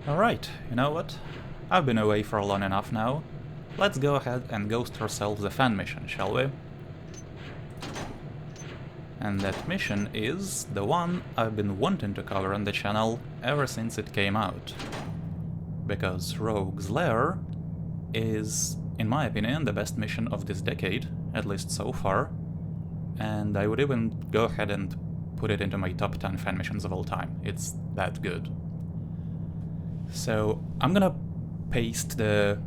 Alright, you know what? I've been away for long enough now. Let's go ahead and ghost ourselves a fan mission, shall we? And that mission is the one I've been wanting to cover on the channel ever since it came out. Because Rogues Lair is, in my opinion, the best mission of this decade, at least so far. And I would even go ahead and put it into my top 10 fan missions of all time. It's that good. So I'm gonna paste the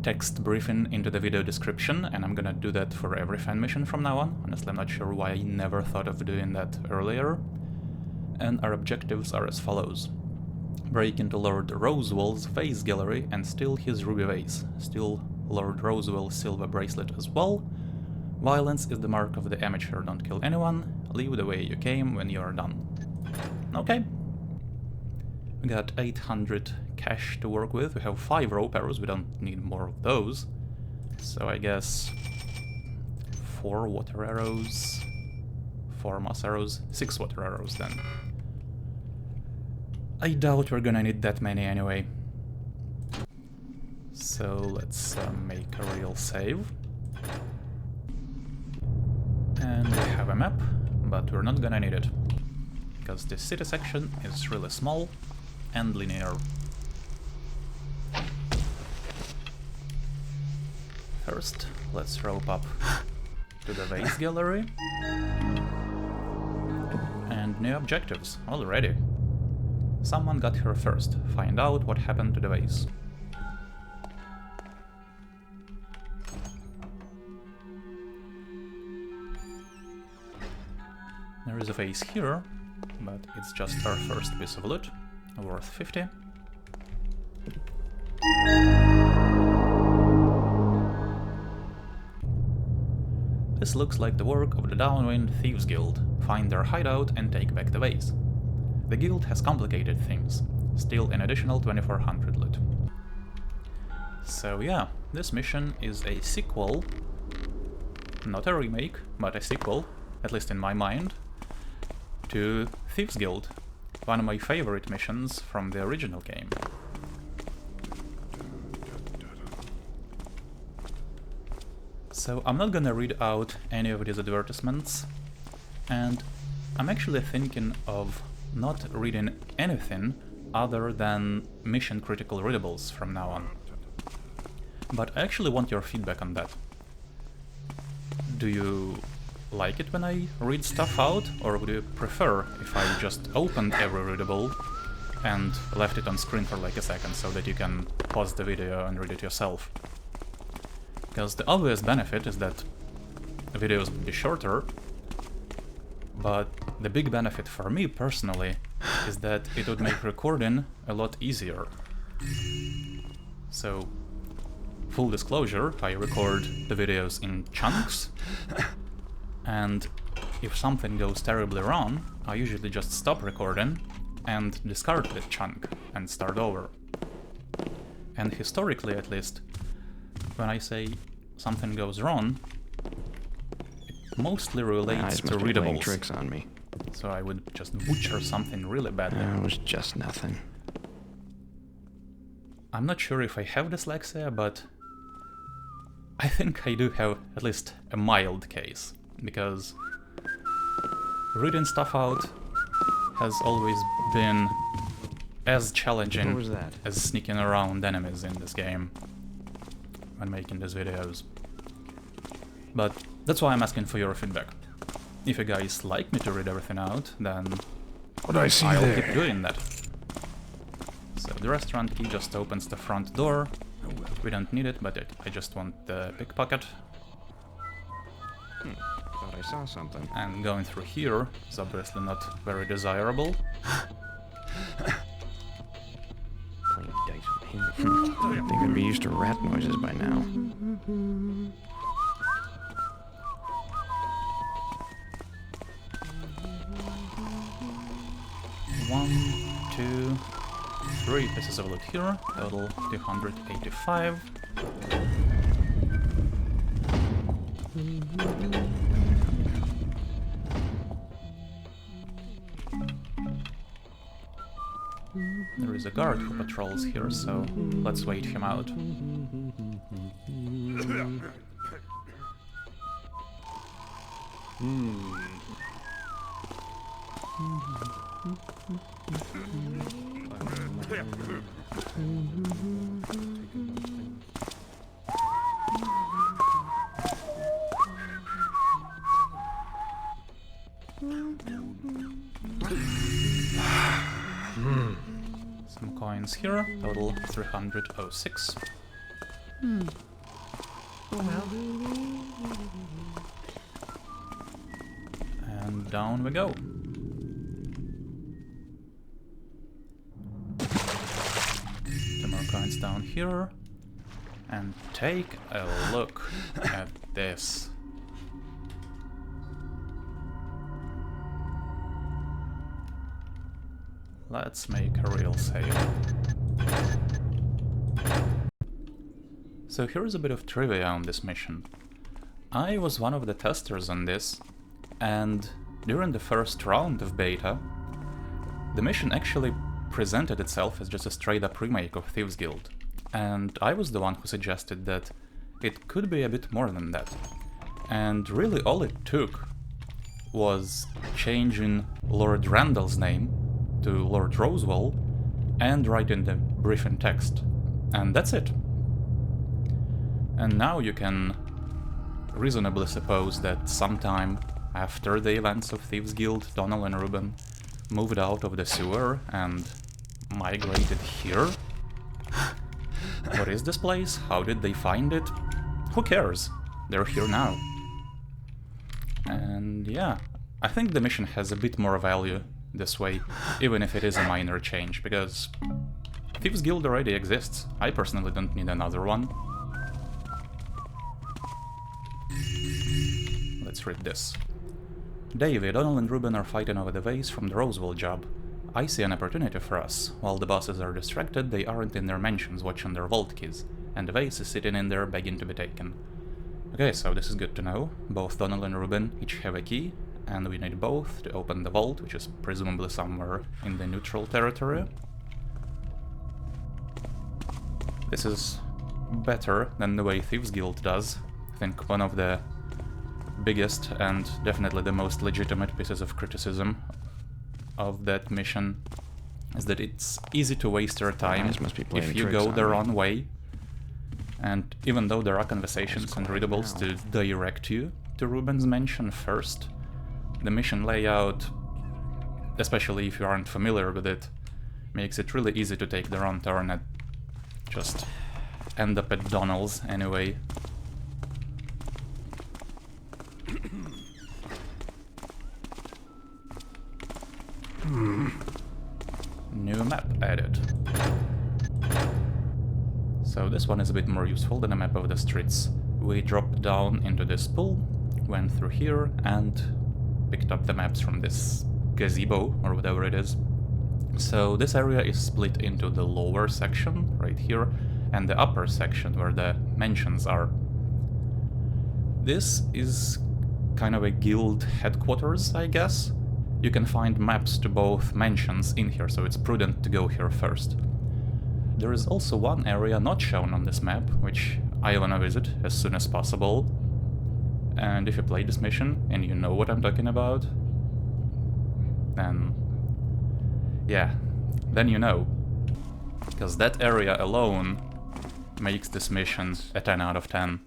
text briefing into the video description, and I'm gonna do that for every fan mission from now on. Honestly, I'm not sure why I never thought of doing that earlier. And our objectives are as follows. Break into Lord Rosewell's vase gallery and steal his ruby vase. Steal Lord Rosewell's silver bracelet as well. Violence is the mark of the amateur, don't kill anyone. Leave the way you came when you are done. Okay. We got 800 cash to work with. We have 5 rope arrows, we don't need more of those. So I guess 4 water arrows, 4 moss arrows, 6 water arrows then. I doubt we're gonna need that many anyway. So let's make a real save. And we have a map, but we're not gonna need it. Because this city section is really small and linear. First, let's rope up to the vase gallery. And new objectives already. Someone got here first. Find out what happened to the vase. There is a vase here, but it's just our first piece of loot, worth 50. This looks like the work of the Downwind Thieves Guild. Find their hideout and take back the vase. The guild has complicated things. Steal an additional 2400 loot. So yeah, this mission is a sequel, not a remake, but a sequel, at least in my mind, to Thieves Guild, one of my favorite missions from the original game. So I'm not gonna read out any of these advertisements, and I'm actually thinking of not reading anything other than mission critical readables from now on. But I actually want your feedback on that. Do you like it when I read stuff out, or would you prefer if I just opened every readable and left it on screen for like a second so that you can pause the video and read it yourself? Because the obvious benefit is that videos would be shorter, but the big benefit for me personally is that it would make recording a lot easier. So, full disclosure, I record the videos in chunks, and if something goes terribly wrong, I usually just stop recording and discard that chunk and start over. And historically, at least, when I say something goes wrong, it mostly relates to readables. Tricks on me. So I would just butcher something really badly. It was just nothing. I'm not sure if I have dyslexia, but I think I do have at least a mild case, because reading stuff out has always been as challenging as sneaking around enemies in this game when making these videos. But that's why I'm asking for your feedback. If you guys like me to read everything out, then I'll keep doing that. So the restaurant key just opens the front door. We don't need it, but I just want the pickpocket. Thought I saw something. And going through here is obviously not very desirable. Playing dice with him. I think I'd be used to rat noises by now. One, two, 3 pieces of loot here, total 285. There There is a guard who patrols here, so let's wait him out. Some coins here, total 306. And down we go. Two more coins down here. And take a look at this. Let's make a real save. So here's a bit of trivia on this mission. I was one of the testers on this, and during the first round of beta, the mission actually presented itself as just a straight-up remake of Thieves Guild, and I was the one who suggested that it could be a bit more than that. And really all it took was changing Lord Randall's name to Lord Rosewell and writing the briefing text, and that's it. And now you can reasonably suppose that sometime after the events of Thieves Guild, Donal and Reuben moved out of the sewer and migrated here. What is this place? How did they find it? Who cares? They're here now. And yeah, I think the mission has a bit more value this way, even if it is a minor change, because Thieves Guild already exists. I personally don't need another one. Let's read this. David, Donal and Reuben are fighting over the vase from the Rosewell job. I see an opportunity for us. While the bosses are distracted, they aren't in their mansions watching their vault keys, and the vase is sitting in there begging to be taken. Okay, so this is good to know. Both Donal and Reuben each have a key, and we need both to open the vault, which is presumably somewhere in the neutral territory. This is better than the way Thieves Guild does. I think one of the biggest and definitely the most legitimate pieces of criticism of that mission is that it's easy to waste your time if you go the wrong way. And even though there are conversations and readables to direct you to Reuben's mansion first, the mission layout, especially if you aren't familiar with it, makes it really easy to take the wrong turn and just end up at Donal's anyway. New map added. So this one is a bit more useful than a map of the streets. We dropped down into this pool, went through here, and picked up the maps from this gazebo, or whatever it is. So this area is split into the lower section, right here, and the upper section, where the mansions are. This is kind of a guild headquarters, I guess. You can find maps to both mansions in here, so it's prudent to go here first. There is also one area not shown on this map, which I wanna visit as soon as possible. And if you play this mission and you know what I'm talking about, then yeah, then you know. Because that area alone makes this mission a 10 out of 10.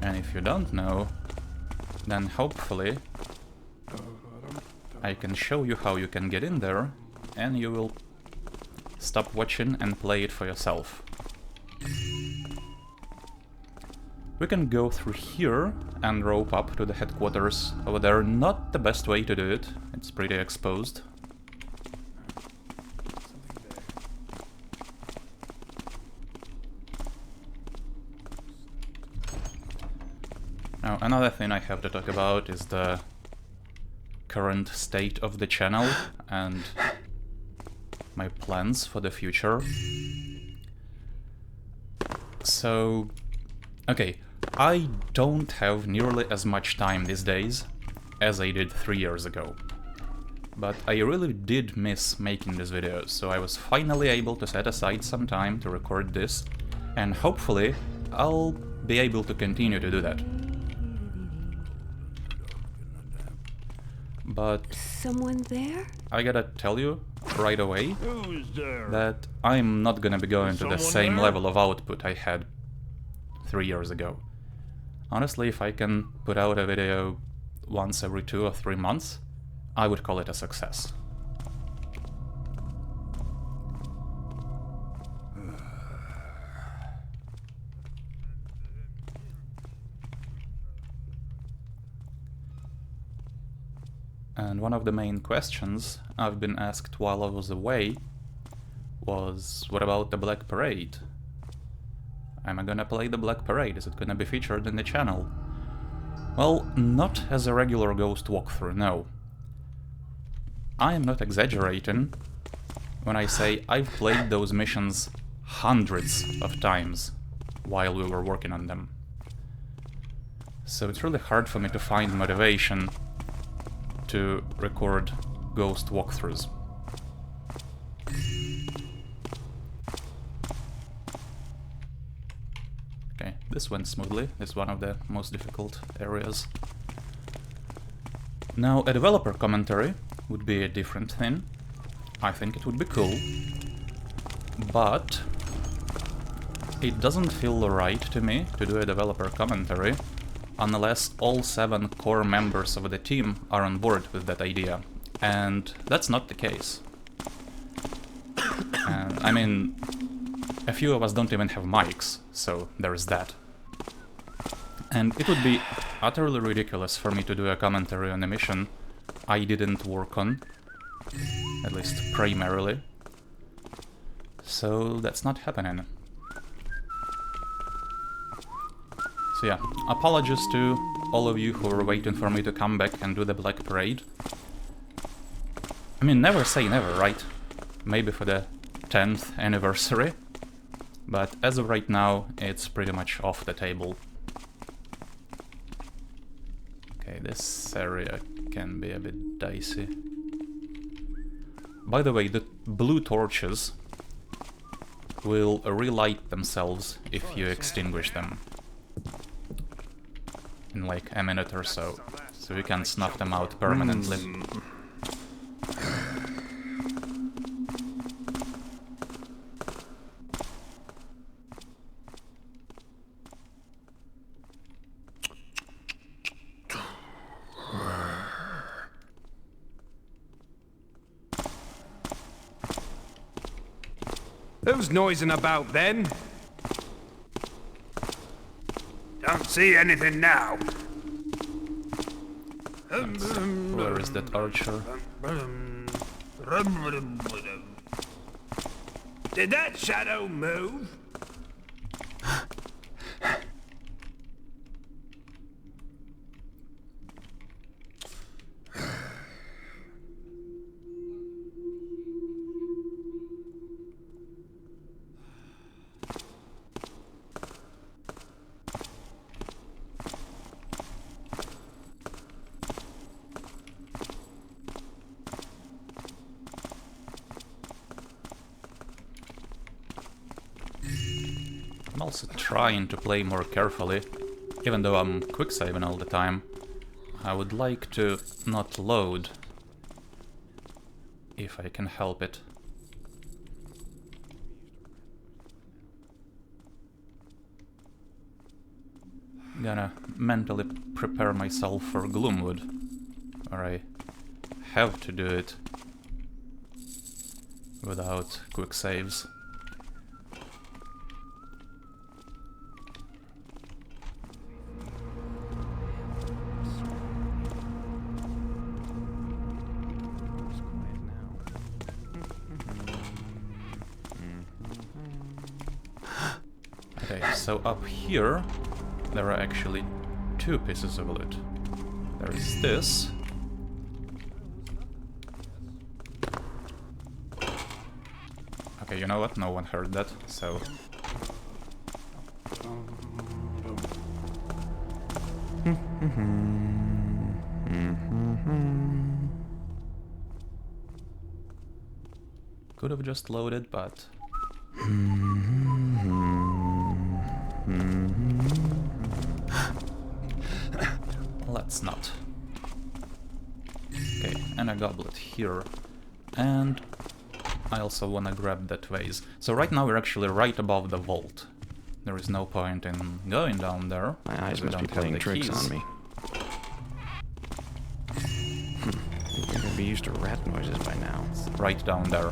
And if you don't know, then hopefully I can show you how you can get in there, and you will stop watching and play it for yourself. We can go through here and rope up to the headquarters over there. Not the best way to do it, it's pretty exposed. Now, another thing I have to talk about is the current state of the channel and my plans for the future. So, okay, I don't have nearly as much time these days as I did 3 years ago. But I really did miss making this video, so I was finally able to set aside some time to record this, and hopefully I'll be able to continue to do that. But Someone there? I gotta tell you right away Who's there? that I'm not gonna be going to the Someone same there? level of output I had 3 years ago. Honestly, if I can put out a video once every 2 or 3 months, I would call it a success. And one of the main questions I've been asked while I was away was, what about the Black Parade? Am I gonna play the Black Parade? Is it gonna be featured in the channel? Well, not as a regular Ghost walkthrough, no. I am not exaggerating when I say I've played those missions hundreds of times while we were working on them. So it's really hard for me to find motivation to record Ghost walkthroughs. Okay, this went smoothly. This is one of the most difficult areas. Now, a developer commentary would be a different thing. I think it would be cool. But it doesn't feel right to me to do a developer commentary unless all 7 core members of the team are on board with that idea. And that's not the case. I mean, a few of us don't even have mics, so there's that. And it would be utterly ridiculous for me to do a commentary on a mission I didn't work on, at least primarily. So that's not happening. So yeah, apologies to all of you who were waiting for me to come back and do the Black Parade. I mean, never say never, right? Maybe for the 10th anniversary. But as of right now, it's pretty much off the table. Okay, this area can be a bit dicey. By the way, the blue torches will relight themselves if you extinguish them in like a minute or so, so you can snuff them out permanently. Who's noising about then? Don't see anything now. Where is that archer? Did that shadow move? I'm also trying to play more carefully, even though I'm quicksaving all the time. I would like to not load, if I can help it. Gonna mentally prepare myself for Gloomwood, or I have to do it without quick saves. Okay, so up here there are actually 2 pieces of loot. There is this. Okay, you know what? No one heard that, so... Could have just loaded, but... Let's not. Okay, and a goblet here. And I also wanna grab that vase. So right now we're actually right above the vault. There is no point in going down there. My eyes we must be don't have playing the tricks keys. on me. You're gonna be used to rat noises by now. It's right down there.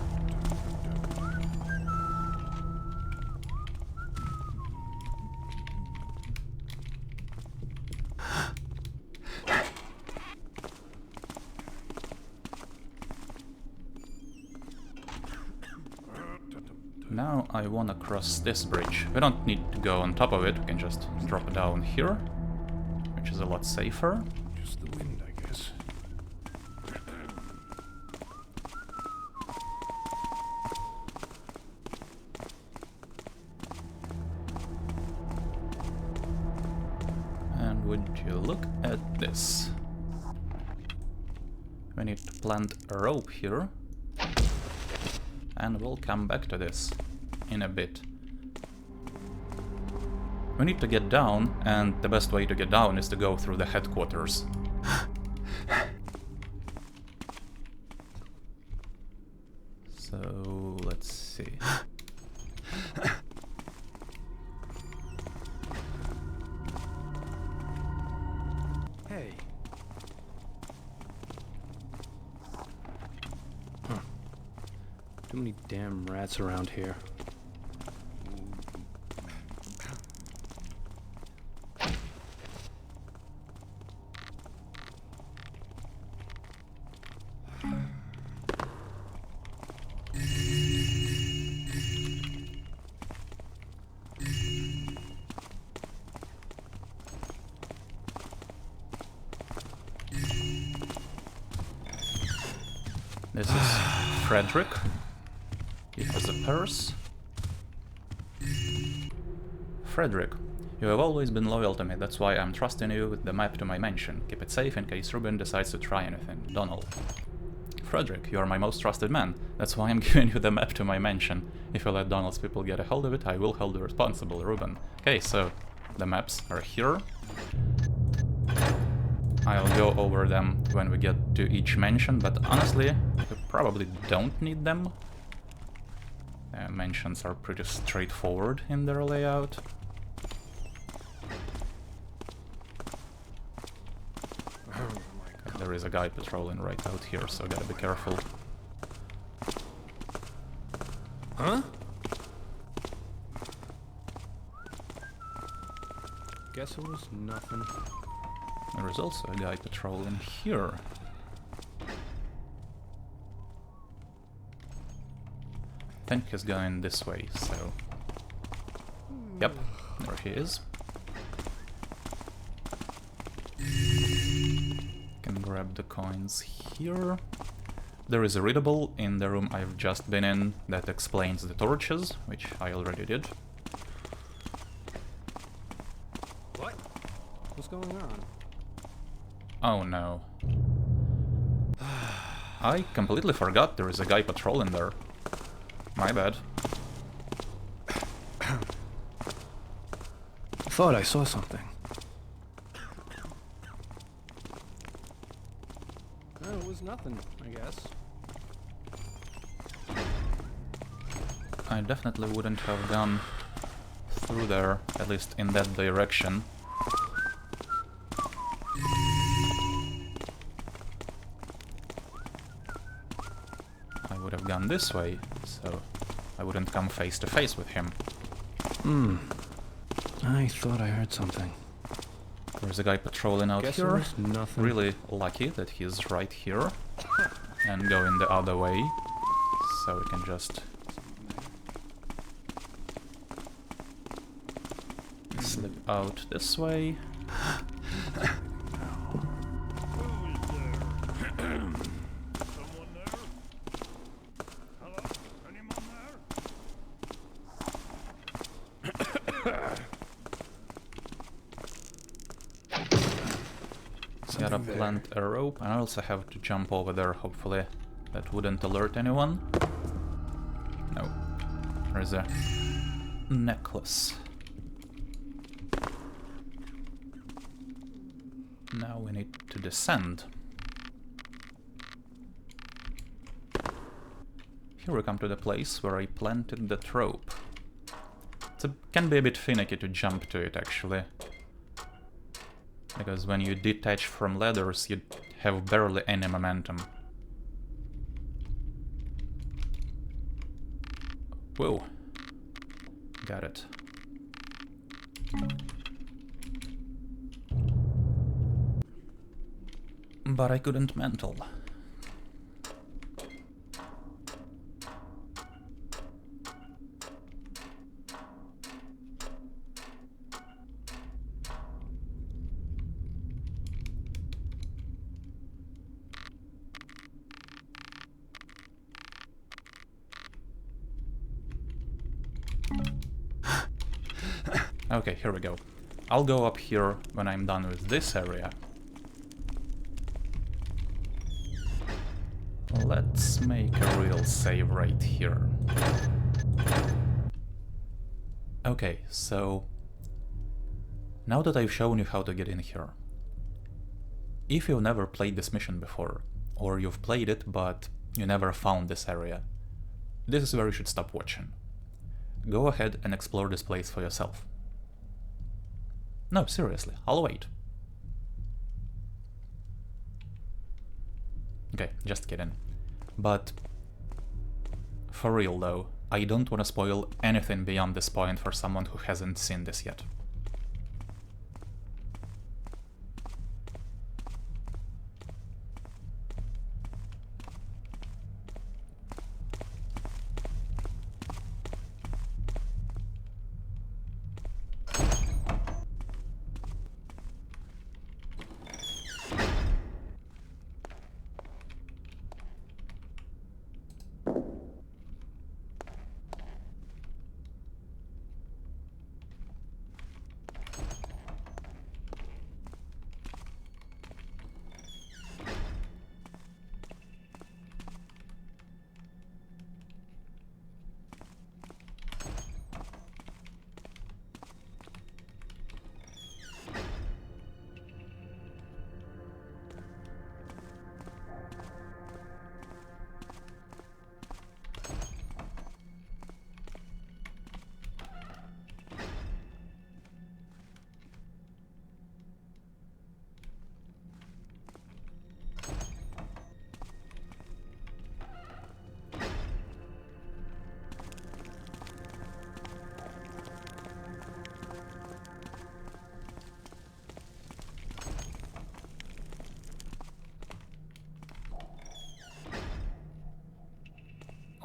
Now I wanna cross this bridge. We don't need to go on top of it, we can just drop down here, which is a lot safer. Just the wind, I guess. And would you look at this? We need to plant a rope here. And we'll come back to this in a bit. We need to get down, and the best way to get down is to go through the headquarters. So, let's see. Hey. Too many damn rats around here. This is Frederick. He has a purse. Frederick, you have always been loyal to me, that's why I'm trusting you with the map to my mansion. Keep it safe in case Reuben decides to try anything. Donal. Frederick, you are my most trusted man, that's why I'm giving you the map to my mansion. If you let Donal's people get a hold of it, I will hold you responsible, Reuben. Okay, so the maps are here. I'll go over them when we get to each mansion, but honestly, we probably don't need them. Mansions are pretty straightforward in their layout. There is a guy patrolling right out here, so gotta be careful. Huh? Guess it was nothing. There is also a guy patrolling here. I think he's going this way, so... Yep, there he is. Can grab the coins here. There is a readable in the room I've just been in that explains the torches, which I already did. What? What's going on? Oh no. I completely forgot there is a guy patrolling there. My bad. I thought I saw something. No, it was nothing, I guess. I definitely wouldn't have gone through there, at least in that direction. I would have gone this way, so I wouldn't come face to face with him. I thought I heard something. There's a guy patrolling out Guess here. it was nothing. Really lucky that he's right here and going the other way, so we can just slip out this way. Someone there? Hello? Anyone there? Gotta plant a rope, and I also have to jump over there, hopefully that wouldn't alert anyone. No. There's a necklace. Now we need to descend. Here we come to the place where I planted the rope. It can be a bit finicky to jump to it, actually. Because when you detach from ladders, you have barely any momentum. Whoa. Got it. But I couldn't mantle. Okay, here we go. I'll go up here when I'm done with this area. Let's make a real save right here. Okay, so now that I've shown you how to get in here, if you've never played this mission before, or you've played it but you never found this area, this is where you should stop watching. Go ahead and explore this place for yourself. No, seriously, I'll wait. Okay, just kidding. But for real though, I don't want to spoil anything beyond this point for someone who hasn't seen this yet.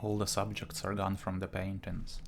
All the subjects are gone from the paintings.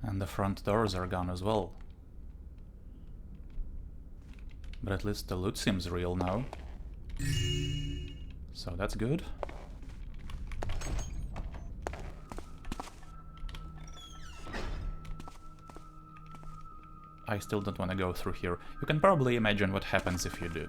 And the front doors are gone as well. But at least the loot seems real now. So that's good. I still don't want to go through here. You can probably imagine what happens if you do.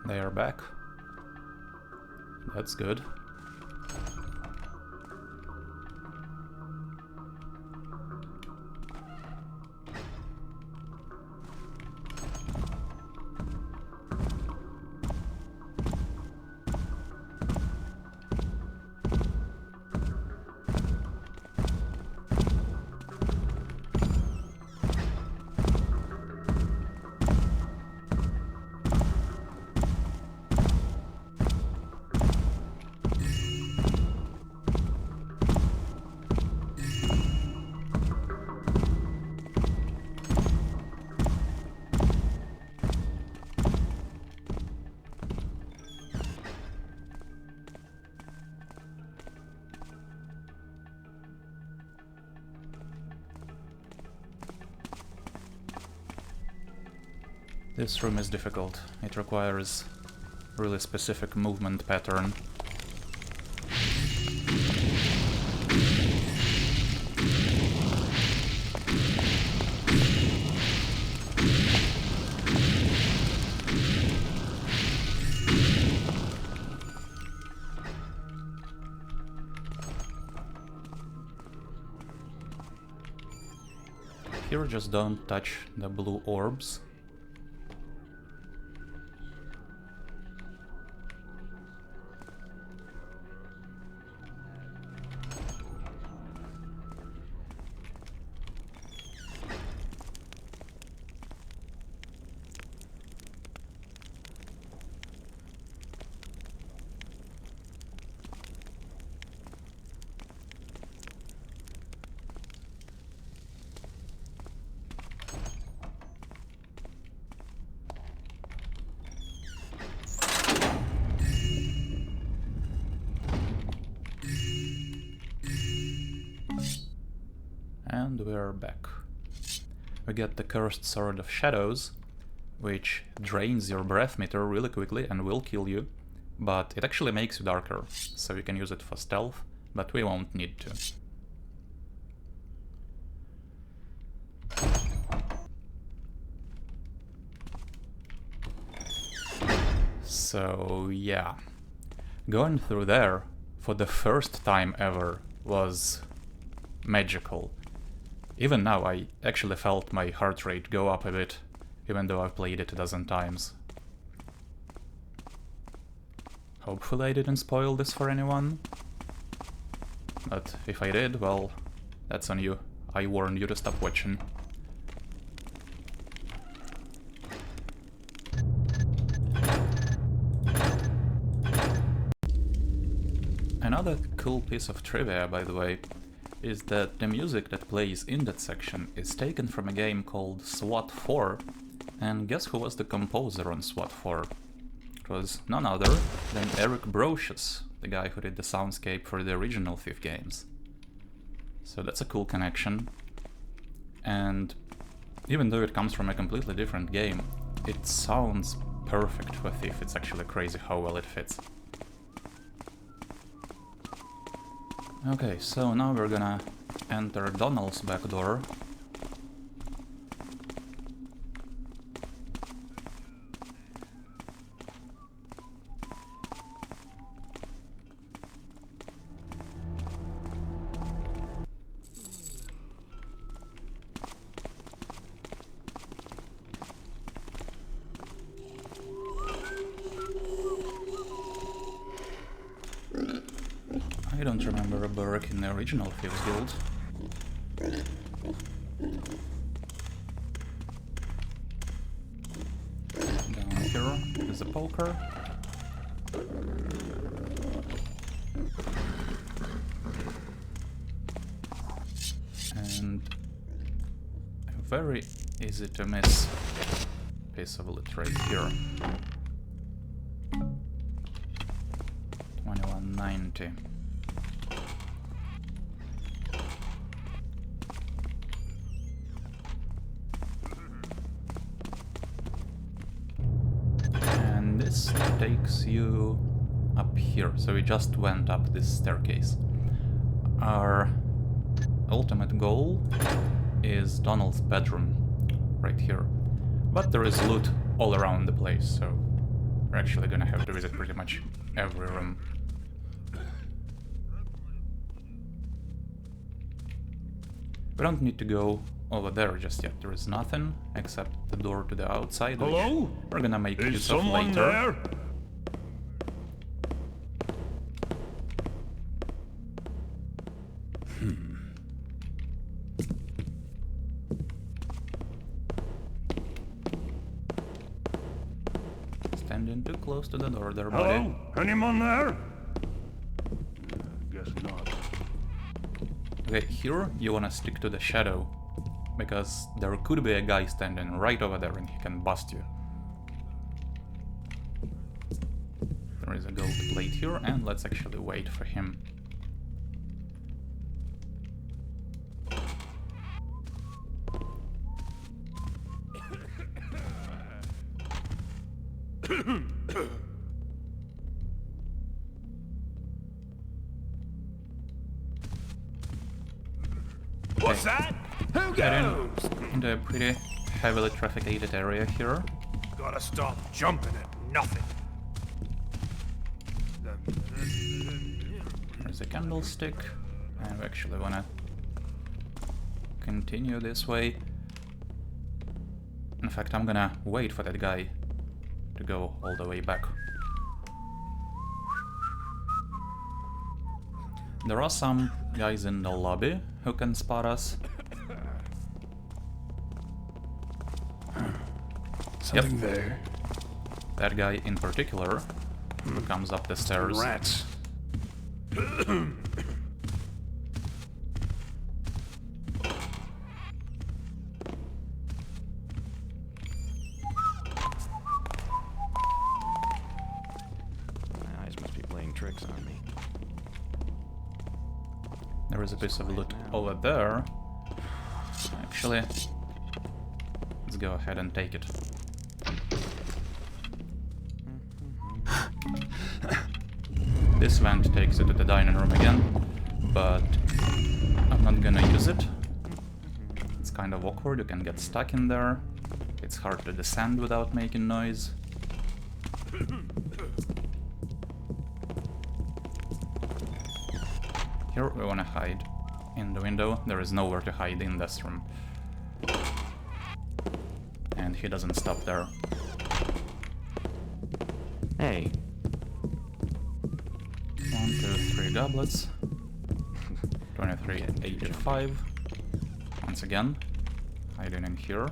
They are back. That's good. This room is difficult. It requires really specific movement pattern. Here, just don't touch the blue orbs. And we're back. We get the Cursed Sword of Shadows, which drains your breath meter really quickly and will kill you, but it actually makes you darker, so you can use it for stealth, but we won't need to. So yeah, going through there for the first time ever was magical. Even now I actually felt my heart rate go up a bit, even though I've played it a dozen times. Hopefully I didn't spoil this for anyone, but if I did, well, that's on you. I warned you to stop watching. Another cool piece of trivia, by the way, is that the music that plays in that section is taken from a game called SWAT 4, and guess who was the composer on SWAT 4? It was none other than Eric Brocious, the guy who did the soundscape for the original Thief games. So that's a cool connection, and even though it comes from a completely different game, it sounds perfect for Thief. It's actually crazy how well it fits. Okay, so now we're gonna enter Donal's back door. I don't remember a berg in the original Thieves Guild. Down here is a poker. And a very easy to miss piece of loot right here. 2190. And this takes you up here, so we just went up this staircase. Our ultimate goal is Donal's bedroom, right here. But there is loot all around the place, so we're actually gonna have to visit pretty much every room. We don't need to go over there just yet. There is nothing except the door to the outside, Hello? which we're gonna make Is use of someone later. there? Standing too close to the door there, buddy. Hello? Anyone there? Guess not. Okay, here you wanna stick to the shadow, because there could be a guy standing right over there and he can bust you. There is a gold plate here, and let's actually wait for him. What's that? Who Heading goes? into a pretty heavily trafficated area here. Gotta stop jumping at nothing. There's a candlestick, and we actually wanna continue this way. In fact, I'm gonna wait for that guy to go all the way back. There are some guys in the lobby who can spot us. Something there. That guy in particular who comes up the stairs. Rats. My eyes must be playing tricks on me. There is a piece of loot over there. Actually, let's go ahead and take it. This vent takes you to the dining room again, but I'm not gonna use it. It's kind of awkward, you can get stuck in there. It's hard to descend without making noise. Here we wanna hide in the window. There is nowhere to hide in this room. And he doesn't stop there. Hey. 1, 2, 3 goblets. 2385. Once again, hiding in here.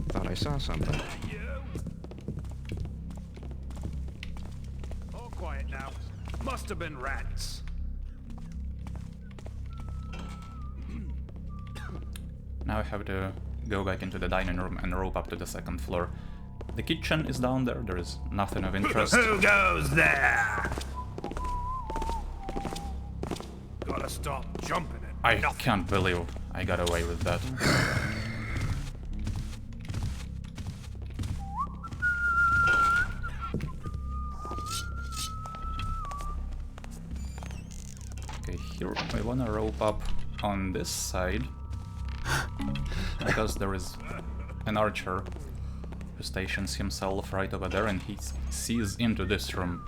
Thought I saw something. All quiet now. Must have been rats. Now I have to go back into the dining room and rope up to the second floor. The kitchen is down there, there is nothing of interest. Who goes there? Gotta stop jumping at I nothing. can't believe I got away with that. Okay, here I wanna rope up on this side, because there is an archer who stations himself right over there and he sees into this room.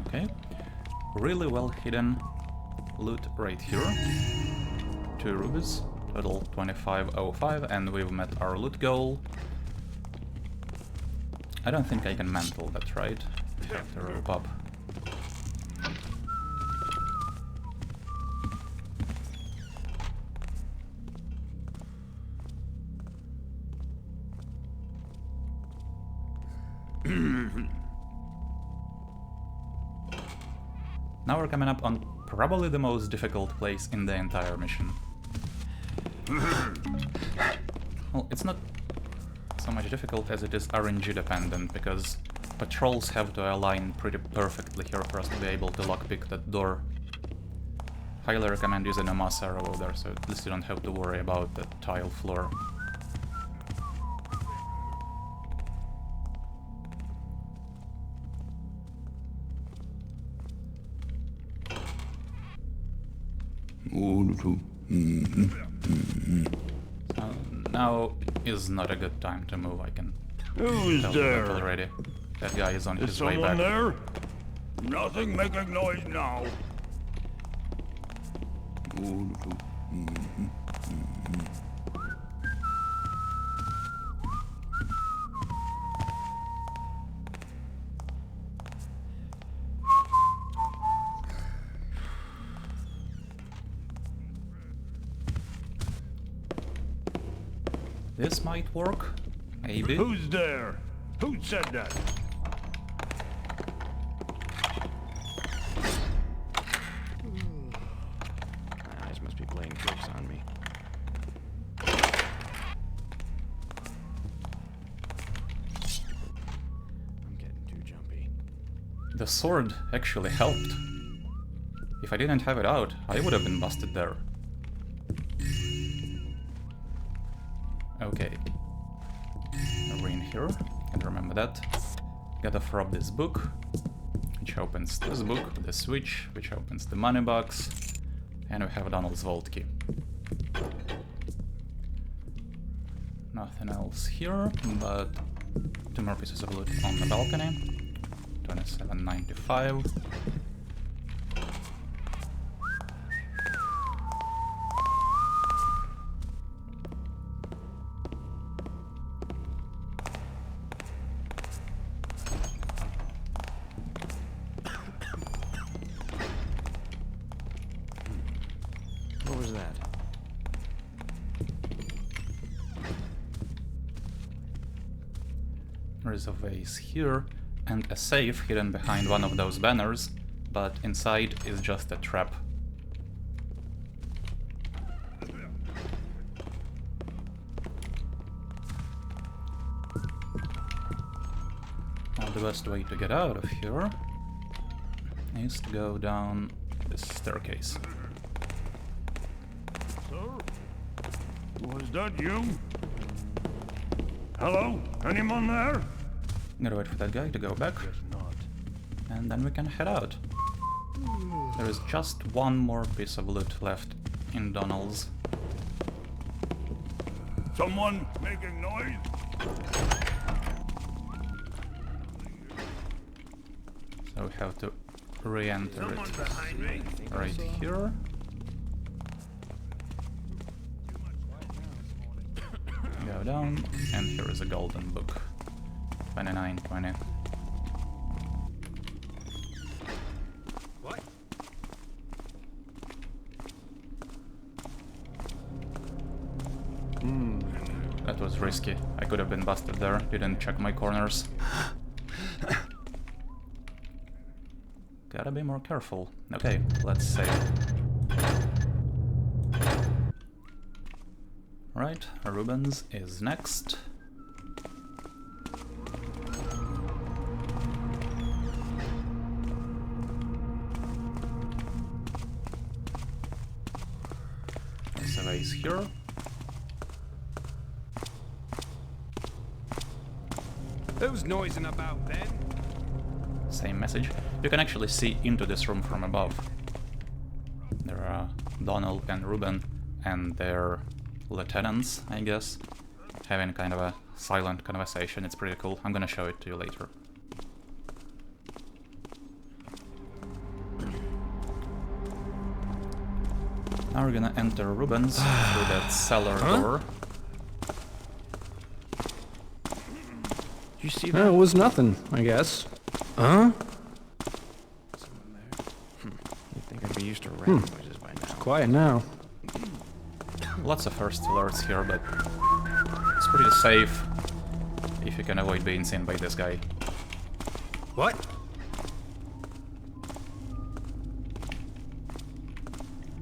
Okay, really well hidden loot right here. 2 rubies, total 2505, and we've met our loot goal. I don't think I can mantle that, right? I have to rope up. Now we're coming up on probably the most difficult place in the entire mission. Well, it's not so much difficult as it is RNG dependent, because patrols have to align pretty perfectly here for us to be able to lockpick that door. Highly recommend using a mass arrow over there, so at least you don't have to worry about the tile floor. Now is not a good time to move, I can Who's tell you that there? already. That guy is on Is his way someone back. there? Nothing making noise now. This might work, maybe. Who's there? Who said that? My eyes must be playing tricks on me. I'm getting too jumpy. The sword actually helped. If I didn't have it out, I would have been busted there. Okay. We're in here, and remember that. Gotta throw up this book, which opens this book, the switch, which opens the money box, and we have Donal's vault key. Nothing else here, but 2 more pieces of loot on the balcony. 27.95. What was that? There is a vase here, and a safe hidden behind one of those banners, but inside is just a trap. Now the best way to get out of here is to go down this staircase. Sir? Was that you? Hello? Anyone there? Gotta wait for that guy to go back, Not. and then we can head out. There is just one more piece of loot left in Donal's. Someone making noise? So we have to re-enter Someone it behind me. right here. Go down, and here is a golden book. 29.20. What? That was risky. I could have been busted there. Didn't check my corners. Gotta be more careful. Okay, let's save. Right, Reuben's is next. There's a vase here. Who's noising about then? same message. You can actually see into this room from above. There are Donal and Reuben and their lieutenants, I guess, having kind of a silent conversation. It's pretty cool. I'm gonna show it to you later. Now we're gonna enter Reuben's through that cellar door. Did you see No, that? it was nothing, I guess. Huh? Someone there? You'd think I'd be used to rat noises by now. Quiet now. Lots of first alerts here, but it's pretty safe if you can avoid being seen by this guy. What?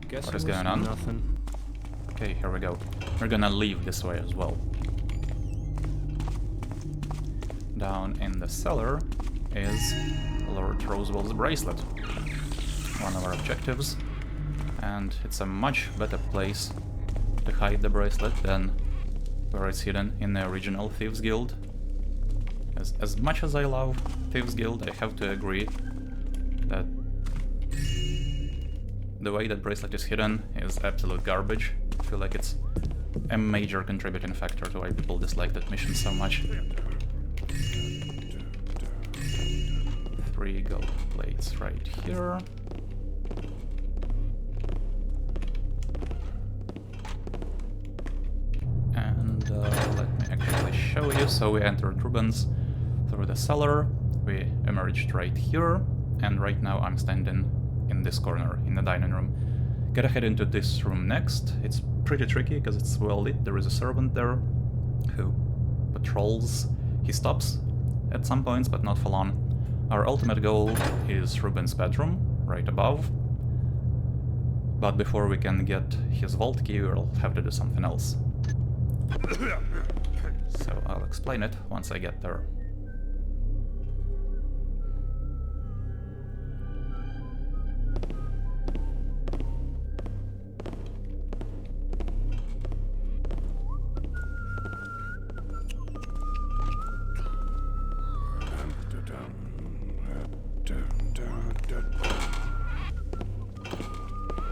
Guess What it is was going on? Nothing. Okay, here we go. We're gonna leave this way as well. Down in the cellar is Lord Rosewell's bracelet. One of our objectives. And it's a much better place to hide the bracelet than where it's hidden in the original Thieves Guild. As much as I love Thieves Guild, I have to agree that the way that bracelet is hidden is absolute garbage. I feel like it's a major contributing factor to why people dislike that mission so much. 3 gold plates right here. And let me actually show you. So we entered Reuben's through the cellar, we emerged right here, and right now I'm standing in this corner, in the dining room. Gotta head into this room next. It's pretty tricky because it's well lit. There is a servant there who patrols. He stops at some points, but not for long. Our ultimate goal is Reuben's bedroom, right above. But before we can get his vault key, we'll have to do something else. So I'll explain it once I get there.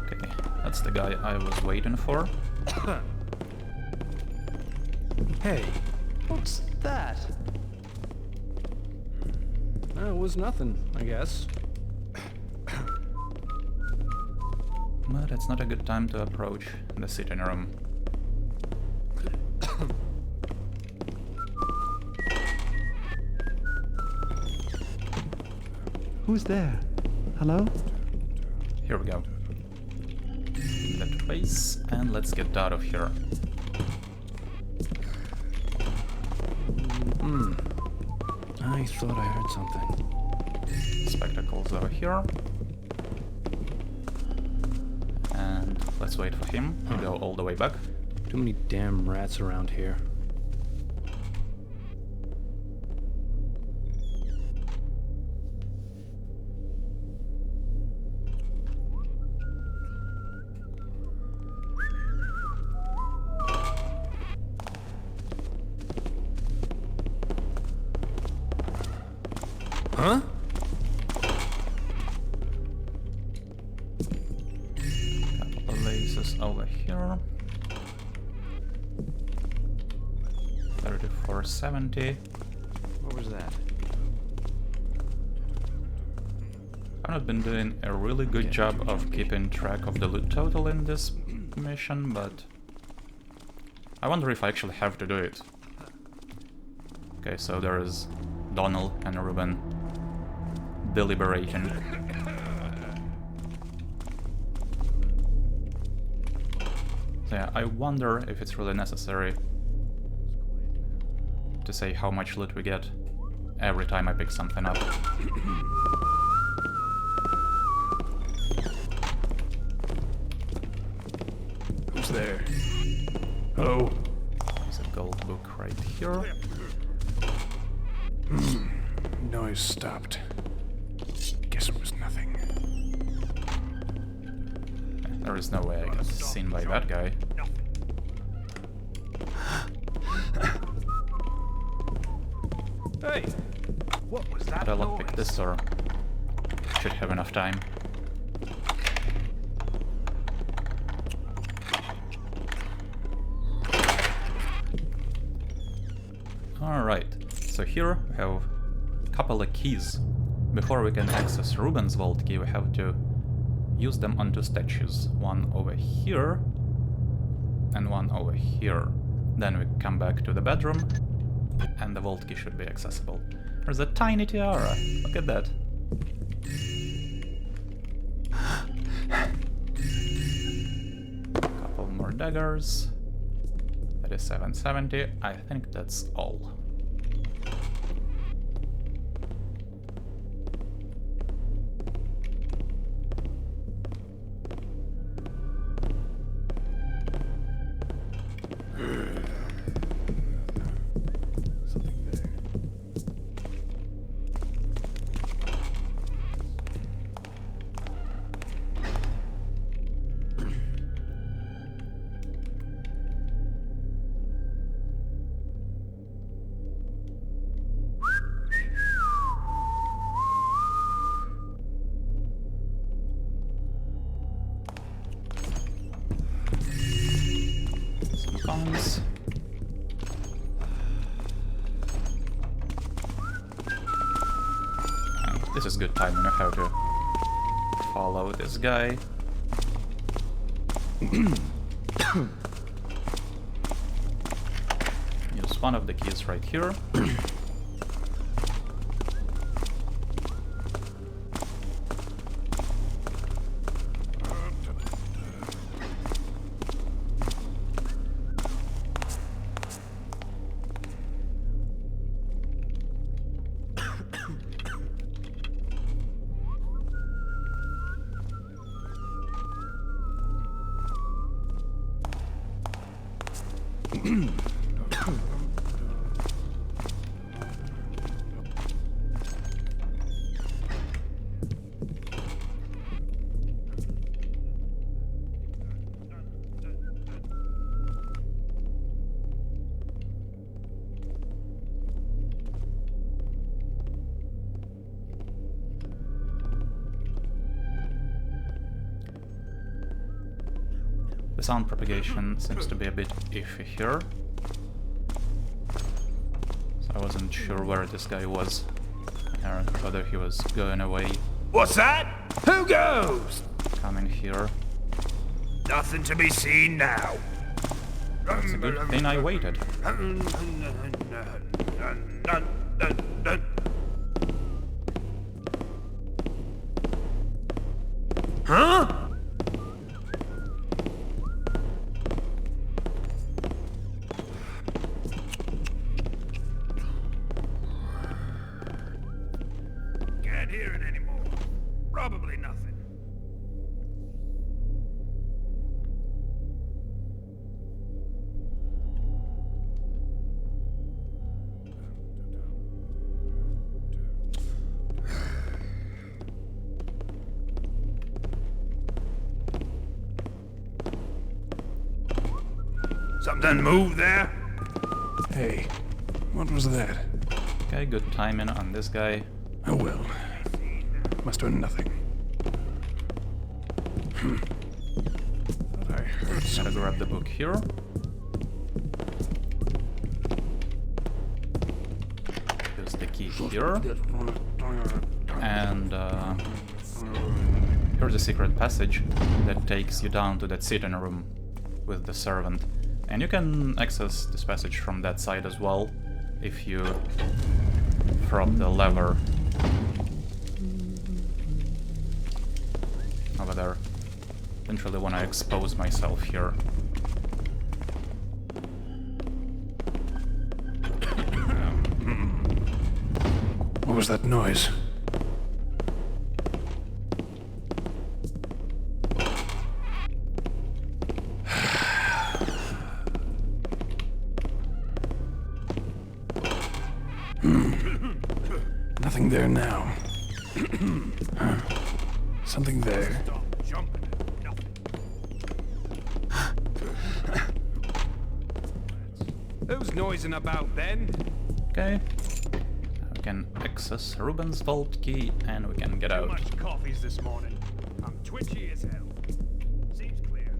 Okay, that's the guy I was waiting for. Hey, what's that? No, it was nothing, I guess. But it's not a good time to approach the sitting room. Who's there? Hello? Here we go. That place, and let's get out of here. I thought I heard something. Spectacles over here. And let's wait for him to go all the way back. Too many damn rats around here. Huh? Couple of vases over here. 3470. What was that? I've not been doing a really good job of keeping track of the loot total in this mission, but I wonder if I actually have to do it. Okay, so there is Donal and Reuben deliberating. So yeah, I wonder if it's really necessary to say how much loot we get every time I pick something up. Who's there? Hello? There's a gold book right here. Noise stopped. Guess it was nothing. There is no way I got seen by that guy. Hey! What was that But I'll noise? pick this door. Should have enough time. Alright, so here we have a couple of keys. Before we can access Reuben's vault key, we have to use them on two statues. One over here and one over here. Then we come back to the bedroom and the vault key should be accessible. There's a tiny tiara. Look at that. Couple more daggers. That is 770. I think that's all. Bombs. This is good time, you know how to follow this guy. Use one of the keys right here. The sound propagation seems to be a bit iffy here. So I wasn't sure where this guy was, or whether he was going away, What's that? Who goes? coming here. Nothing to be seen now. It's a good thing I waited. Huh? Can't hear it anymore. Probably nothing. Something moved there? Hey, what was that? Okay, good timing on this guy. Oh well. Must have been nothing. Thought I heard Gotta something. grab the book here. Use the key here. And here's a secret passage that takes you down to that sitting room with the servant. And you can access this passage from that side as well, if you drop the lever over there. Didn't really want to expose myself here. What was that noise? Nothing there now. Huh. Something there. Stop jumping at nothing. Who's noising about then? Okay. can access Reuben's vault key and we can get Too out. much coffees this morning. I'm twitchy as hell. Seems clear.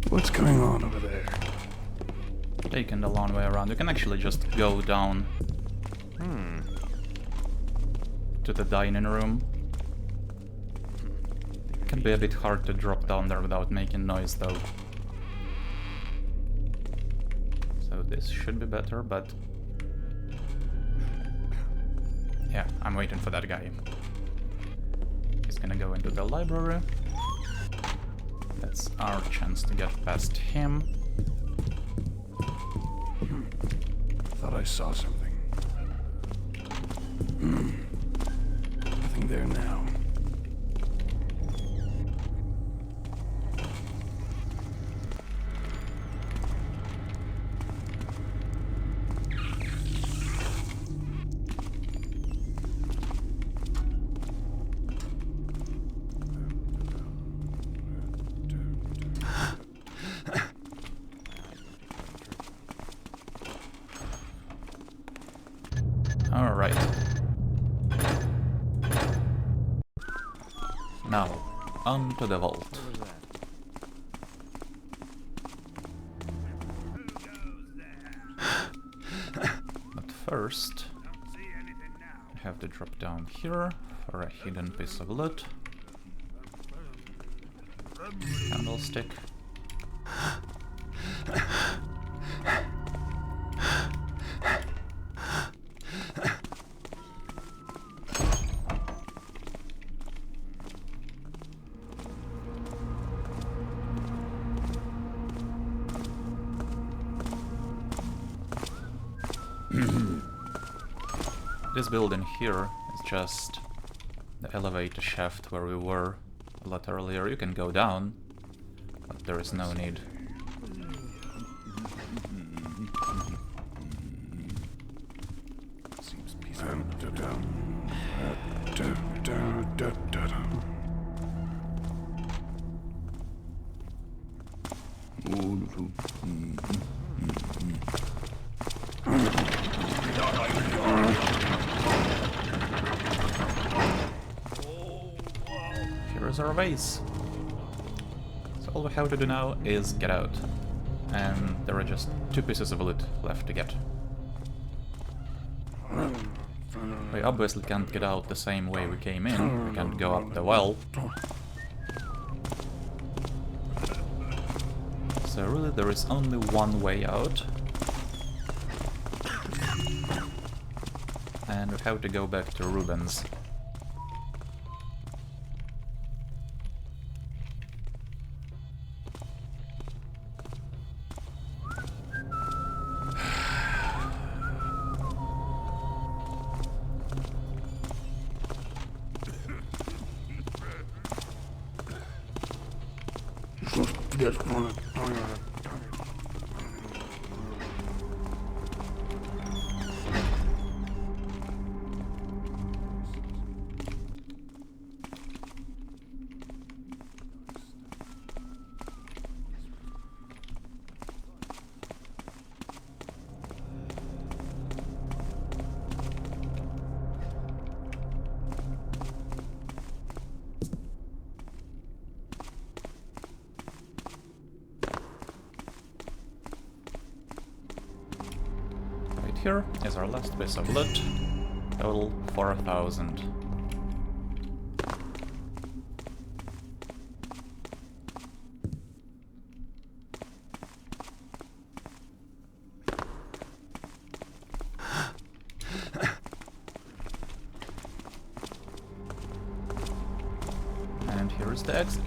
What's going on over there? Taking the long way around. You can actually just go down to the dining room. Can be a bit hard to drop down there without making noise though. So this should be better, but yeah, I'm waiting for that guy. He's gonna go into the library. That's our chance to get past him. Thought I saw something. Nothing there now. Alright. Now, on to the vault. But first, Don't see anything now. I have to drop down here for a hidden piece of loot. Candlestick. This building here is just the elevator shaft where we were a lot earlier. You can go down, but there is no need. Seems peaceful. Here is our vase. So all we have to do now is get out. And there are just 2 pieces of loot left to get. We obviously can't get out the same way we came in. We can't go up the well. So really there is only one way out. And we have to go back to Reuben's. Here is our last piece of loot, total 4,000. And here is the exit.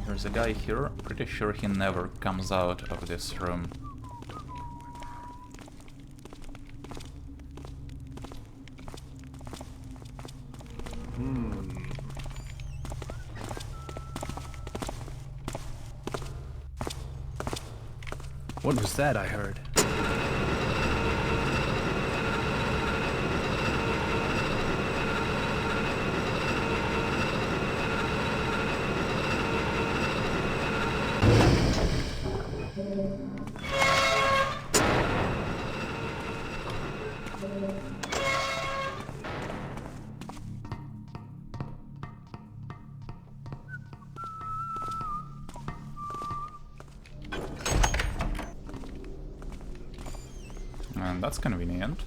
There's a guy here, pretty sure he never comes out of this room. What was that I heard? And that's convenient.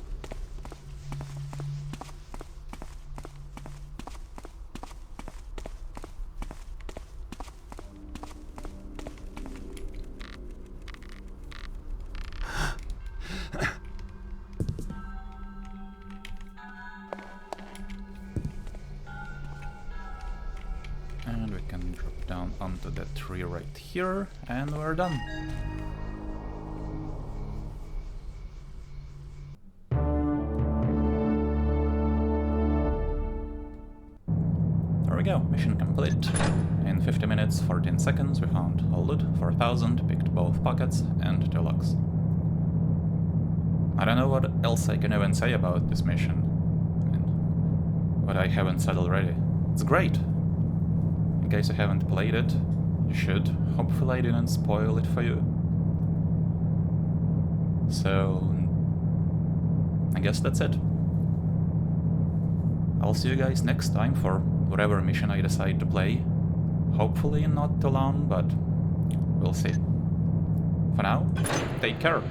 And we can drop down onto that tree right here, and we're done. There we go, mission complete. In 50 minutes, 14 seconds, we found all loot, 4,000, picked both pockets and 2 locks. I don't know what else I can even say about this mission. I mean, what I haven't said already. It's great! In case you haven't played it, you should. Hopefully I didn't spoil it for you. So... I guess that's it. I'll see you guys next time for whatever mission I decide to play. Hopefully not too long, but we'll see. For now, take care!